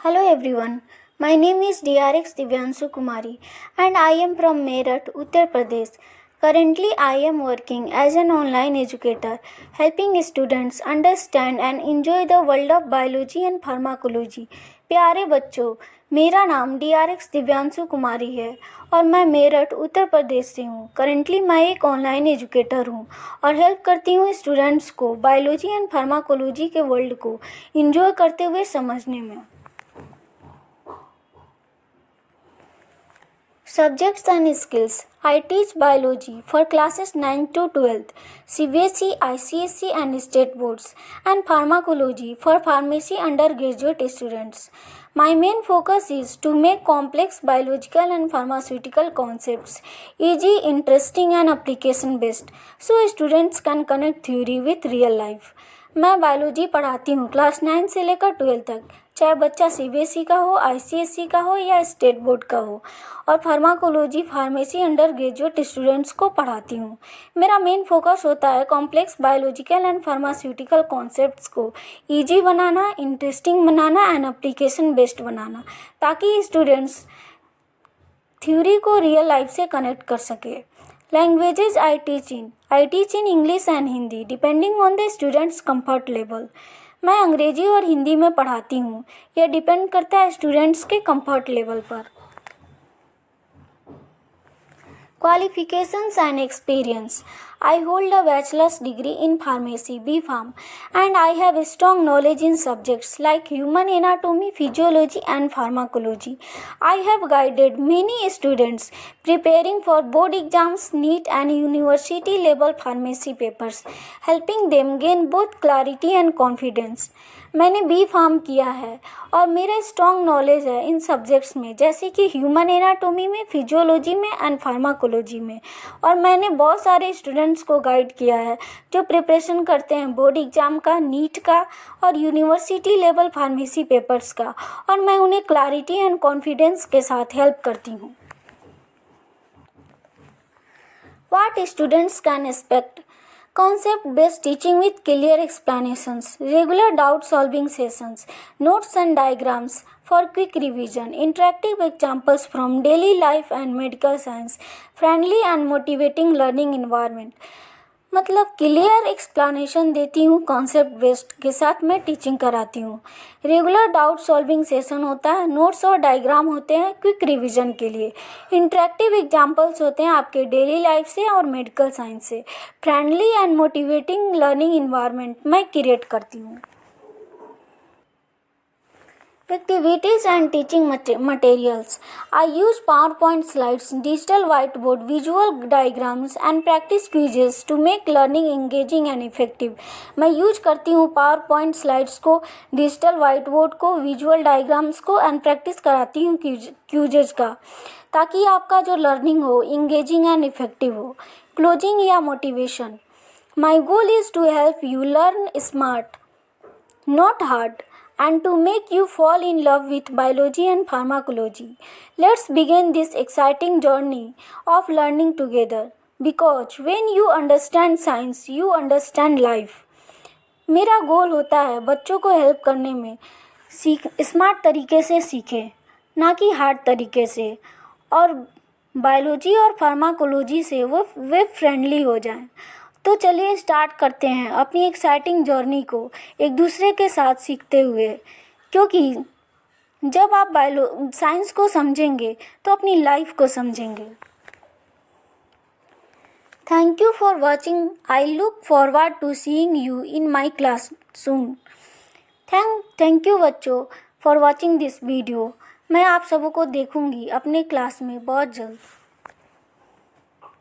Hello everyone, my name is DRX Divyanshu Kumari and I am from Meerut, Uttar Pradesh. Currently, I am working as an online educator, helping students understand and enjoy the world of biology and pharmacology. प्यारे बच्चों, मेरा नाम DRX Divyanshu कुमारी है और मैं मेरठ उत्तर प्रदेश से हूँ। Currently मैं एक ऑनलाइन एजुकेटर हूँ और हेल्प करती हूँ स्टूडेंट्स को बायोलॉजी एंड फार्माकोलॉजी के वर्ल्ड को एंजॉय करते हुए समझने में। Subjects and skills. I teach biology for classes 9 to 12th, CBSE, ICSE and state boards, and pharmacology for pharmacy undergraduate students. My main focus is to make complex biological and pharmaceutical concepts easy, interesting and application based so students can connect theory with real life. मैं biology पढ़ाती हूँ class 9 से लेकर 12 तक, चाहे बच्चा CBSE का हो, ICSE का हो या स्टेट बोर्ड का हो, और pharmacology pharmacy undergraduate students को पढ़ाती हूँ। मेरा मेन फोकस होता है complex biological and pharmaceutical concepts को ईजी बनाना, इंटरेस्टिंग बनाना एंड एप्लीकेशन बेस्ड बनाना, ताकि स्टूडेंट्स थ्योरी को रियल लाइफ से कनेक्ट कर सके। Languages I teach in English and Hindi depending on the student's comfort level. मैं अंग्रेजी और हिंदी में पढ़ाती हूँ, यह डिपेंड करता है स्टूडेंट्स के कंफर्ट लेवल पर। Qualifications and experience. I hold a bachelor's degree in pharmacy, B.Pharm, and I have a strong knowledge in subjects like human anatomy, physiology, and pharmacology. I have guided many students preparing for board exams, NEET, and university level pharmacy papers, helping them gain both clarity and confidence. मैंने B.Pharm किया है और मेरा strong knowledge है इन subjects में, जैसे कि human anatomy में, फिजियोलॉजी में एंड फार्माकोलॉजी में, और मैंने बहुत सारे स्टूडेंट्स को गाइड किया है जो प्रिपरेशन करते हैं बोर्ड एग्ज़ाम का, नीट का और यूनिवर्सिटी लेवल फार्मेसी पेपर्स का, और मैं उन्हें क्लैरिटी एंड कॉन्फिडेंस के साथ हेल्प करती हूँ। What students can expect? Concept-based teaching with clear explanations, regular doubt-solving sessions, notes and diagrams for quick revision, interactive examples from daily life and medical science, friendly and motivating learning environment. मतलब clear explanation देती हूँ, concept based के साथ मैं teaching कराती हूँ। Regular doubt solving session होता है, नोट्स और डायग्राम होते हैं क्विक रिवीजन के लिए, इंटरेक्टिव एग्जांपल्स होते हैं आपके डेली लाइफ से और मेडिकल साइंस से, friendly and motivating learning environment मैं क्रिएट करती हूँ। Activities and teaching materials. I use PowerPoint slides, digital whiteboard, visual diagrams and practice quizzes to make learning engaging and effective. मैं use करती हूँ PowerPoint slides को, digital whiteboard को, visual diagrams को and practice कराती हूँ क्विजेज का, ताकि आपका जो लर्निंग हो इंगेजिंग एंड इफेक्टिव हो। क्लोजिंग या motivation. My goal is to help you learn smart, not hard, and to make you fall in love with biology and pharmacology. Let's begin this exciting journey of learning together, because when you understand science, you understand life. मेरा गोल होता है बच्चों को help करने में smart तरीके से सीखें, ना कि हार्ड तरीके से, और बायोलॉजी और फार्माकोलॉजी से वो वे फ्रेंडली हो जाएं। तो चलिए स्टार्ट करते हैं अपनी एक्साइटिंग जर्नी को एक दूसरे के साथ सीखते हुए, क्योंकि जब आप साइंस को समझेंगे तो अपनी लाइफ को समझेंगे। Thank you for watching. I look forward to seeing you in my class soon. Thank you बच्चों फॉर वॉचिंग दिस वीडियो. मैं आप सबों को देखूंगी अपने क्लास में बहुत जल्द.